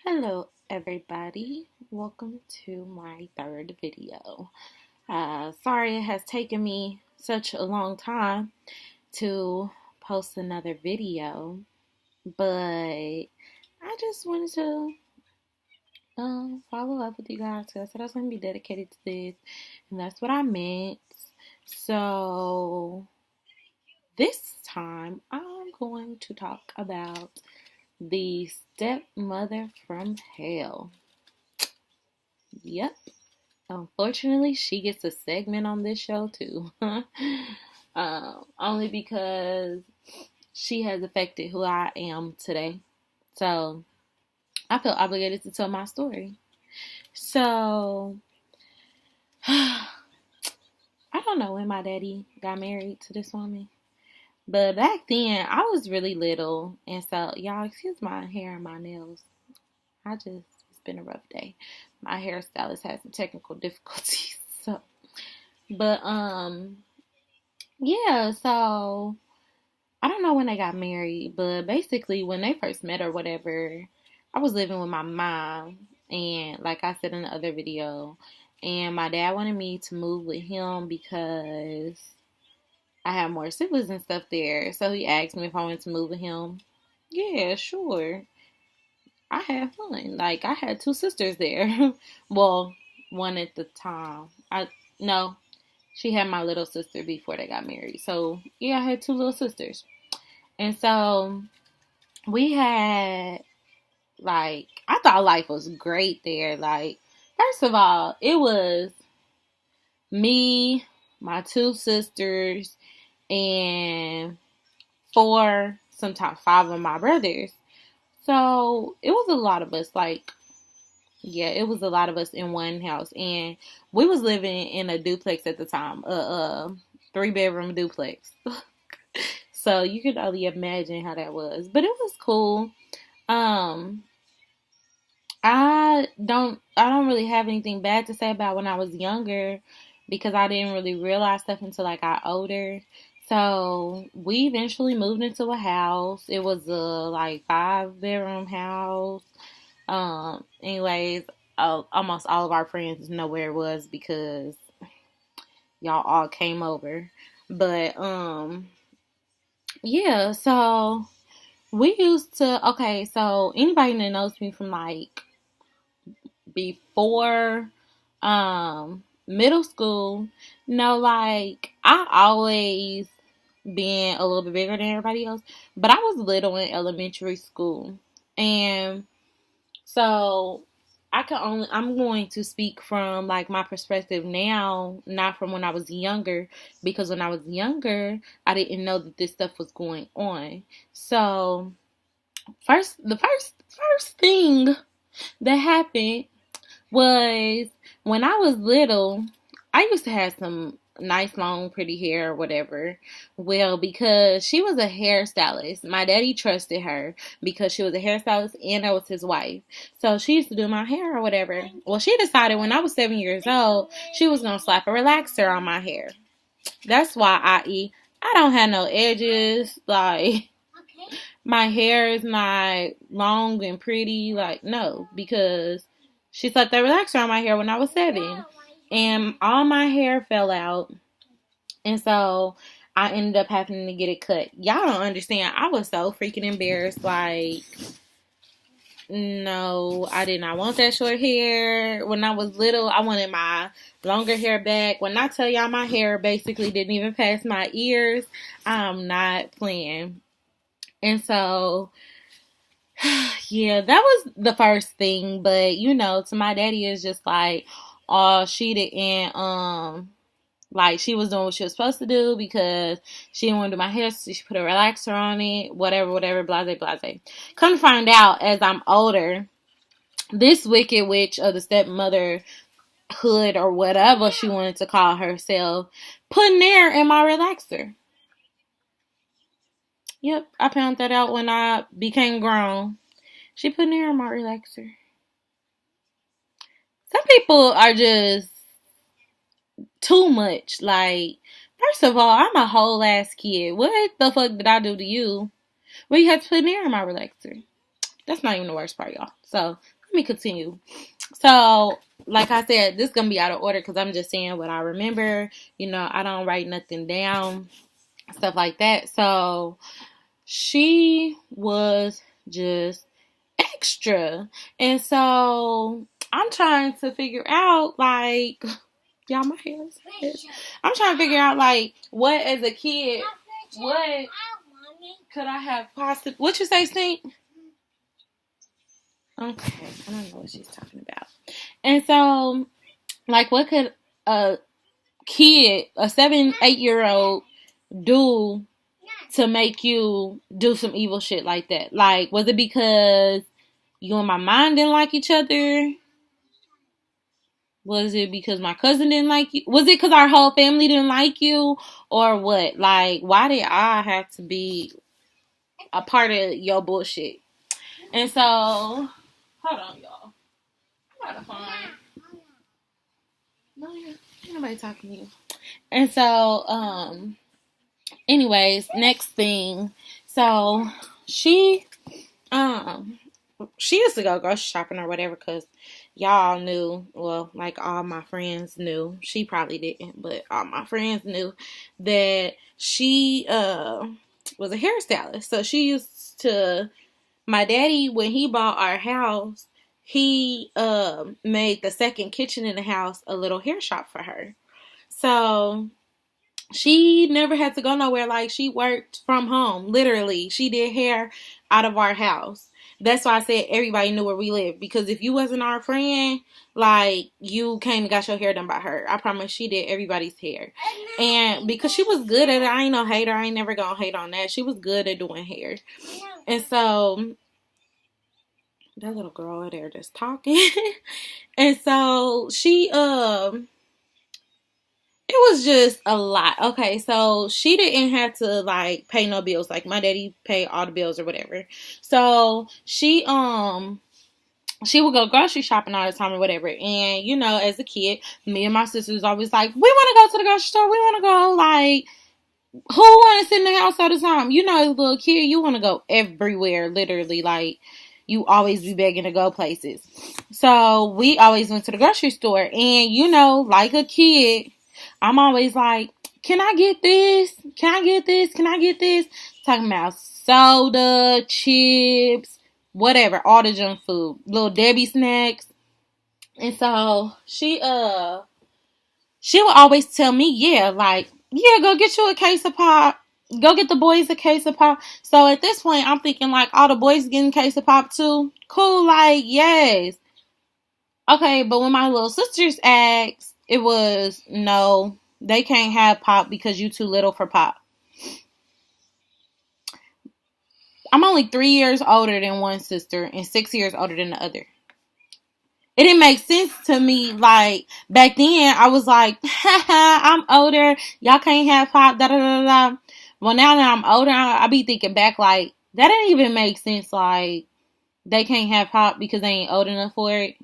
Hello, everybody. Welcome to my third video. Sorry it has taken me such a long time to post another video, but I just wanted to follow up with you guys. I said I was going to be dedicated to this, and that's what I meant. So, this time I'm going to talk about the stepmother from hell. Yep. Unfortunately, she gets a segment on this show too. Only because she has affected who I am today. So I feel obligated to tell my story. So I don't know when my daddy got married to this woman. But back then, I was really little. And so, y'all, excuse my hair and my nails. It's been a rough day. My hairstylist had some technical difficulties. So, but, yeah, so I don't know when they got married, but basically when they first met or whatever, I was living with my mom, and like I said in the other video, and my dad wanted me to move with him because I have more siblings and stuff there. So he asked me if I wanted to move with him. Yeah, sure. I had fun. Like I had two sisters there. Well, one at the time. I no, she had my little sister before they got married. So yeah, I had two little sisters. And so we had, like, I thought life was great there. Like, first of all, it was me, my two sisters, and four, sometimes five of my brothers. So it was a lot of us. Like, yeah, it was a lot of us in one house. And we was living in a duplex at the time, a 3-bedroom duplex. So you could only imagine how that was. But it was cool. Um, I don't really have anything bad to say about when I was younger because I didn't really realize stuff until I got older. So we eventually moved into a house. It was a like 5-bedroom house. Anyways, almost all of our friends know where it was because y'all all came over. But yeah, so we used to, okay, so anybody that knows me from like before middle school, like I always been a little bit bigger than everybody else, but I was little in elementary school. And so I'm going to speak from like my perspective now, not from when I was younger, because when I was younger, I didn't know that this stuff was going on. So the first thing that happened was when I was little, I used to have some nice long pretty hair or whatever. Well, because she was a hairstylist, my daddy trusted her because she was a hairstylist and I was his wife. So she used to do my hair or whatever. Well, she decided when I was 7 years old, she was gonna slap a relaxer on my hair. That's why I don't have no edges. Like my hair is not long and pretty. Like no, because she slapped that relaxer on my hair when I was 7. And all my hair fell out. And so I ended up having to get it cut. Y'all don't understand. I was so freaking embarrassed. Like, no, I did not want that short hair. When I was little, I wanted my longer hair back. When I tell y'all my hair basically didn't even pass my ears, I'm not playing. And so yeah, that was the first thing, but to my daddy it's just like, oh, she didn't like she was doing what she was supposed to do because she didn't want to do my hair, so she put a relaxer on it, whatever, blase blase. Come to find out as I'm older, this wicked witch of the stepmother hood or whatever she wanted to call herself, put Nair in my relaxer. Yep, I found that out when I became grown. She put Nair in my relaxer. Some people are just too much. Like, first of all, I'm a whole ass kid. What the fuck did I do to you? Well, you had to put Nair in my relaxer. That's not even the worst part, y'all. So let me continue. So, like I said, this is going to be out of order because I'm just saying what I remember. I don't write nothing down, stuff like that. So, she was just extra. And so, I'm trying to figure out, like, y'all, my hair is... I'm trying to figure out, like, what as a kid, what could I have possibly... What you say, Stink? Okay, I don't know what she's talking about. And so, like, what could a kid, a 7, 8-year-old, do to make you do some evil shit like that? Like, was it because you and my mom didn't like each other? Was it because my cousin didn't like you? Was it because our whole family didn't like you? Or what? Like, why did I have to be a part of your bullshit? And so, hold on, y'all. I'm about to find... No, ain't nobody talking to you. And so, anyways, next thing. So, she used to go grocery shopping or whatever because y'all knew, well, like all my friends knew. She probably didn't, but all my friends knew that she was a hairstylist. So, she used to... My daddy, when he bought our house, he made the second kitchen in the house a little hair shop for her. So she never had to go nowhere. Like, she worked from home. Literally, she did hair out of our house. That's why I said everybody knew where we lived. Because if you wasn't our friend, like, you came and got your hair done by her. I promise she did everybody's hair. And because she was good at it, I ain't no hater. I ain't never gonna hate on that. She was good at doing hair. And so, that little girl over there just talking. And so, it was just a lot. Okay, so she didn't have to, like, pay no bills. Like, my daddy paid all the bills or whatever. So, she would go grocery shopping all the time or whatever. And, as a kid, me and my sisters always like, we want to go to the grocery store. We want to go, like, who want to sit in the house all the time? As a little kid, you want to go everywhere, literally. Like, you always be begging to go places. So, we always went to the grocery store. And, like a kid, I'm always like, can I get this? Can I get this? Can I get this? Talking about soda, chips, whatever, all the junk food, little Debbie snacks. And so she would always tell me, go get you a case of pop. Go get the boys a case of pop. So at this point, I'm thinking, like, all the boys getting a case of pop too. Cool, like, yes. Okay, but when my little sisters asked, it was, no, they can't have pop because you too little for pop. I'm only 3 years older than one sister and 6 years older than the other. It didn't make sense to me. Like, back then, I was like, I'm older. Y'all can't have pop, da da da da. Well, now that I'm older, I be thinking back, like, that didn't even make sense. Like, they can't have pop because they ain't old enough for it.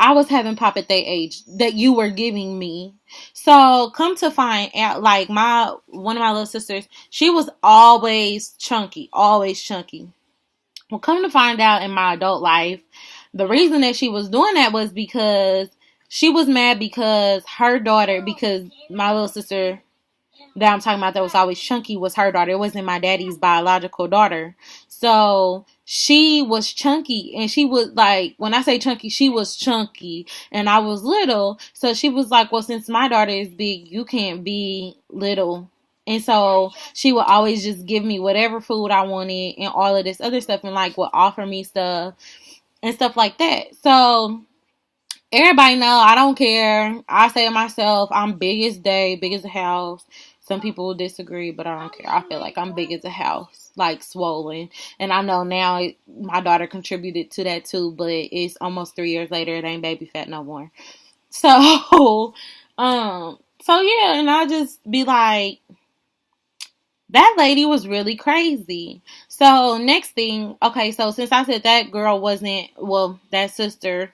I was having pop at their age that you were giving me. So, come to find out, like, one of my little sisters, she was always chunky. Always chunky. Well, come to find out in my adult life, the reason that she was doing that was because she was mad because her daughter, because my little sister that I'm talking about that was always chunky was her daughter. It wasn't my daddy's biological daughter. So she was chunky, and she was like, when I say chunky, she was chunky and I was little. So she was like, well, since my daughter is big, you can't be little. And so she would always just give me whatever food I wanted and all of this other stuff, and like would offer me stuff and stuff like that. So everybody know I don't care. I say to myself, I'm big as day, big as a house. Some people will disagree, but I don't care. I feel like I'm big as a house, like swollen. And I know now my daughter contributed to that too, but it's almost 3 years later. It ain't baby fat no more. So, yeah, and I just be like, that lady was really crazy. So next thing, okay, so since I said that girl wasn't, well, that sister,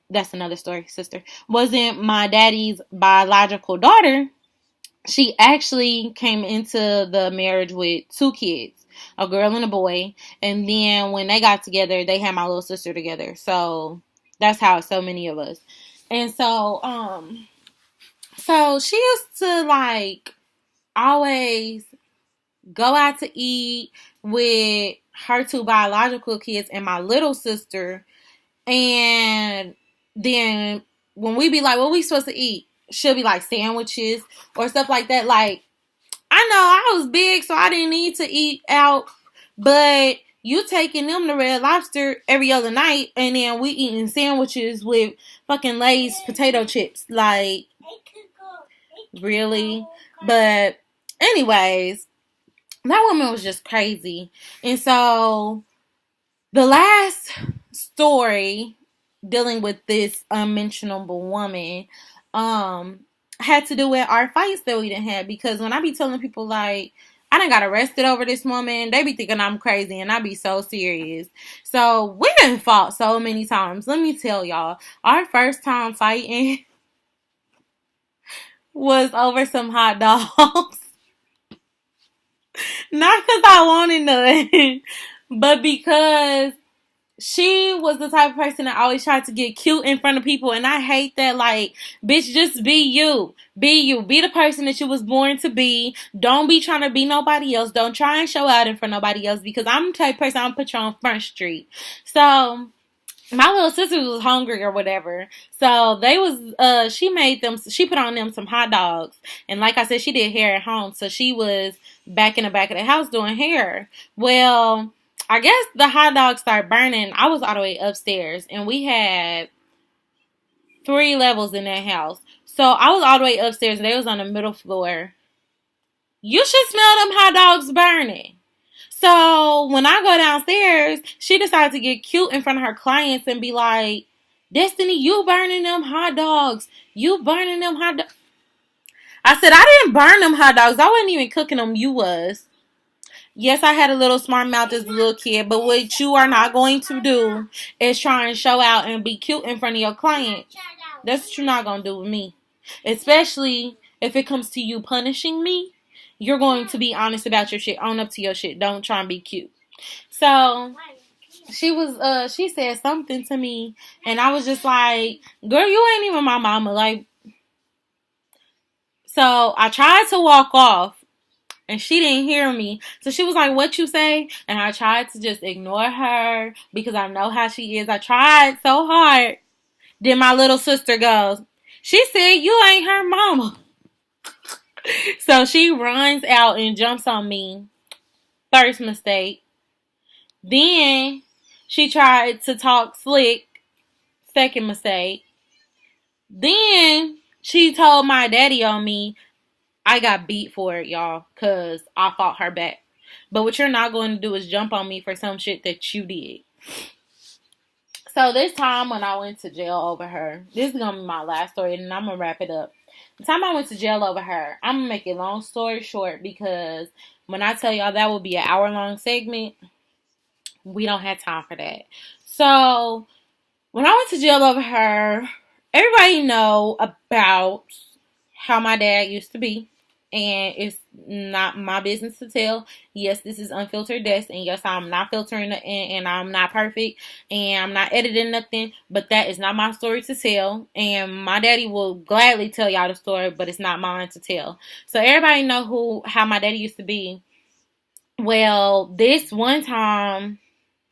that's another story, sister, wasn't my daddy's biological daughter, she actually came into the marriage with 2 kids. a girl and a boy. And then when they got together, they had my little sister together. So that's how it's so many of us. And so she used to like always go out to eat with her two biological kids and my little sister. And then when we be like, what we supposed to eat? She'll be like sandwiches or stuff like that. Like, I know I was big, so I didn't need to eat out, but you taking them to Red Lobster every other night, and then we eating sandwiches with fucking Lay's potato chips. Like, really? But anyways, that woman was just crazy. And so the last story dealing with this unmentionable woman had to do with our fights that we didn't have. Because when I be telling people like I done got arrested over this woman, they be thinking I'm crazy, and I be so serious. So we done fought so many times. Let me tell y'all, our first time fighting was over some hot dogs. Not because I wanted none, but because she was the type of person that always tried to get cute in front of people. And I hate that. Like, bitch, just be you. Be you. Be the person that you was born to be. Don't be trying to be nobody else. Don't try and show out in front of nobody else. Because I'm the type of person I'm put you on Front Street. So my little sister was hungry or whatever. So they was she put on them some hot dogs. And like I said, she did hair at home. So she was back in the back of the house doing hair. Well, I guess the hot dogs started burning. I was all the way upstairs, and we had 3 levels in that house. So I was all the way upstairs, and they was on the middle floor. You should smell them hot dogs burning. So when I go downstairs, she decided to get cute in front of her clients and be like, Destiny, you burning them hot dogs. You burning them hot dogs. I said, I didn't burn them hot dogs. I wasn't even cooking them. You was. Yes, I had a little smart mouth as a little kid, but what you are not going to do is try and show out and be cute in front of your client. That's what you're not going to do with me. Especially if it comes to you punishing me, you're going to be honest about your shit. Own up to your shit. Don't try and be cute. So she said something to me, and I was just like, girl, you ain't even my mama. Like, so I tried to walk off. And she didn't hear me. So she was like, what you say? And I tried to just ignore her because I know how she is. I tried so hard. Then my little sister goes, she said, you ain't her mama. So she runs out and jumps on me. First mistake. Then she tried to talk slick. Second mistake. Then she told my daddy on me. I got beat for it, y'all, because I fought her back. But what you're not going to do is jump on me for some shit that you did. So this time when I went to jail over her, this is going to be my last story, and I'm going to wrap it up. The time I went to jail over her, I'm going to make it long story short, because when I tell y'all that will be an hour-long segment, we don't have time for that. So when I went to jail over her, everybody know about how my dad used to be. And it's not my business to tell. Yes, this is Unfiltered Des, and yes, I'm not filtering it, and I'm not perfect, and I'm not editing nothing, but that is not my story to tell, and my daddy will gladly tell y'all the story, but it's not mine to tell. So everybody know how my daddy used to be. Well, this one time,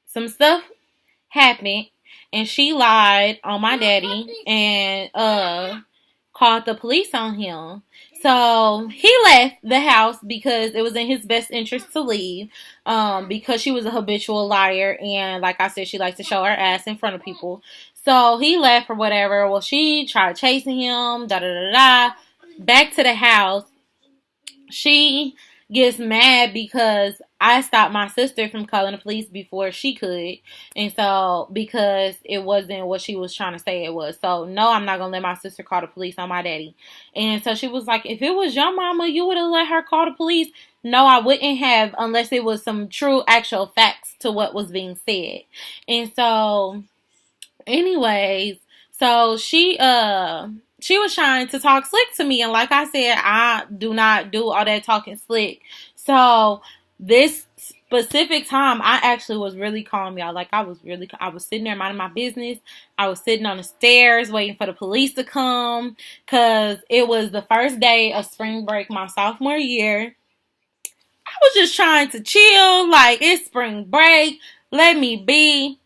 some stuff happened, and she lied on my daddy, and called the police on him. So he left the house because it was in his best interest to leave, because she was a habitual liar, and like I said, she likes to show her ass in front of people. So he left or whatever. Well, she tried chasing him, back to the house. She gets mad because I stopped my sister from calling the police before she could. And so, because it wasn't what she was trying to say it was. So, no, I'm not going to let my sister call the police on my daddy. And so she was like, if it was your mama, you would have let her call the police. No, I wouldn't have, unless it was some true actual facts to what was being said. And so, anyways, so she was trying to talk slick to me, and like I said, I do not do all that talking slick. So this specific time, I actually was really calm, y'all. Like, I was sitting there minding my business. I was sitting on the stairs waiting for the police to come because it was the first day of spring break my sophomore year. I was just trying to chill. Like, it's spring break. Let me be.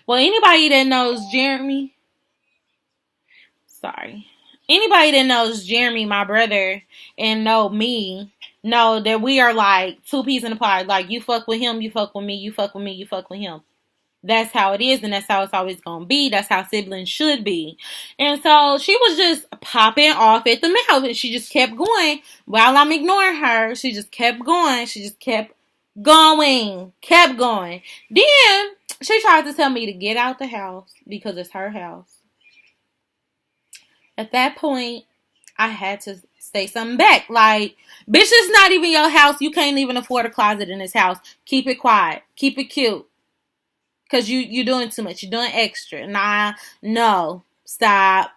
Well, anybody that knows Jeremy, anybody that knows Jeremy, my brother, and know me, know that we are like two peas in a pod. Like, you fuck with him, you fuck with me, you fuck with me, you fuck with him. That's how it is, and that's how it's always gonna be. That's how siblings should be. And so she was just popping off at the mouth, and she just kept going while I'm ignoring her. She just kept going. She just kept going. Then she tried to tell me to get out the house because it's her house. At that point, I had to say something back. Like, bitch, it's not even your house. You can't even afford a closet in this house. Keep it quiet. Keep it cute. Because you're doing too much. You're doing extra. Nah, no. Stop.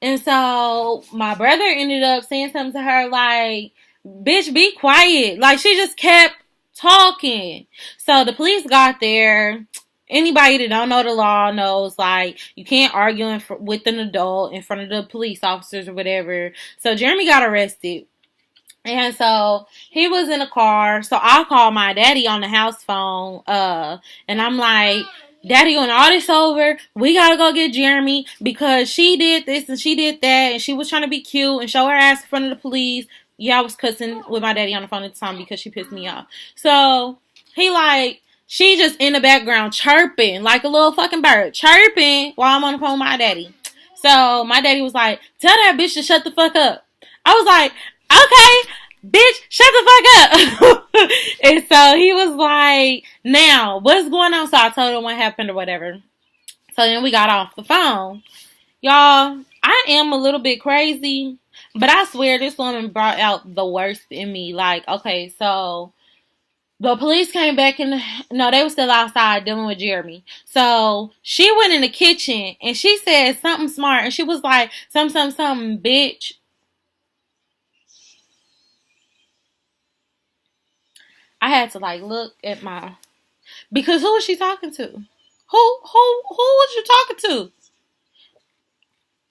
And so my brother ended up saying something to her like, bitch, be quiet. Like, she just kept talking. So the police got there. Anybody that don't know the law knows, like, you can't argue with an adult in front of the police officers or whatever. So Jeremy got arrested. And so he was in a car. So I called my daddy on the house phone. And I'm like, Daddy, when all this over, we gotta go get Jeremy because she did this and she did that and she was trying to be cute and show her ass in front of the police. Yeah, I was cussing with my daddy on the phone at the time because she pissed me off. So he like, she just in the background chirping like a little fucking bird, chirping while I'm on the phone with my daddy. So my daddy was like, tell that bitch to shut the fuck up. I was like, okay, bitch, shut the fuck up. And so he was like, now, what's going on? So I told him what happened or whatever. So then we got off the phone. Y'all, I am a little bit crazy, but I swear this woman brought out the worst in me. Like, okay, so the police came back no, they were still outside dealing with Jeremy. So she went in the kitchen and she said something smart. And she was like, something, bitch. I had to like look at because who was she talking to? Who was you talking to?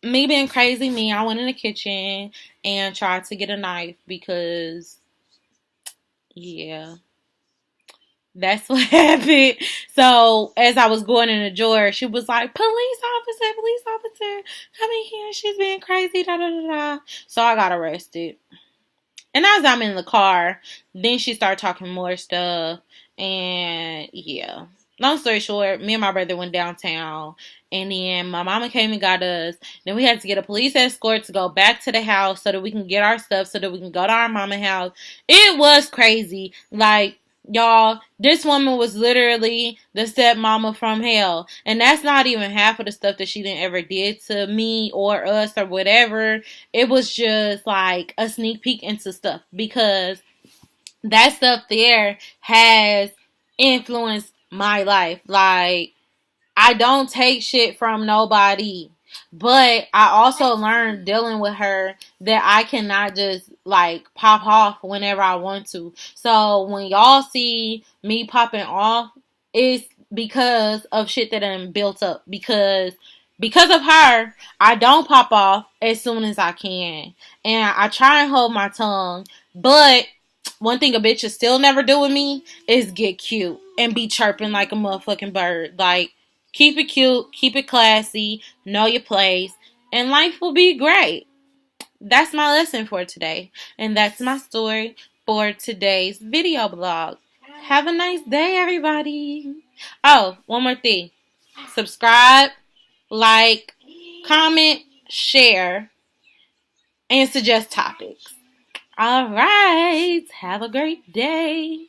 Me being crazy me, I went in the kitchen and tried to get a knife because, yeah, that's what happened. So as I was going in the door, she was like, police officer, come in here. She's being crazy, da da da da. So I got arrested. And as I'm in the car, then she started talking more stuff. And yeah. Long story short, me and my brother went downtown. And then my mama came and got us. Then we had to get a police escort to go back to the house so that we can get our stuff, so that we can go to our mama's house. It was crazy. Like, y'all, this woman was literally the stepmama from hell. And that's not even half of the stuff that she didn't ever did to me or us or whatever. It was just like a sneak peek into stuff. Because that stuff there has influenced my life. Like, I don't take shit from nobody. But I also learned dealing with her that I cannot just like pop off whenever I want to. So when y'all see me popping off, it's because of shit that I'm built up. Because of her, I don't pop off as soon as I can. And I try and hold my tongue. But one thing a bitch will still never do with me is get cute and be chirping like a motherfucking bird. Like, keep it cute, keep it classy, know your place, and life will be great. That's my lesson for today. And that's my story for today's video blog. Have a nice day, everybody. Oh, one more thing. Subscribe, like, comment, share, and suggest topics. All right. Have a great day.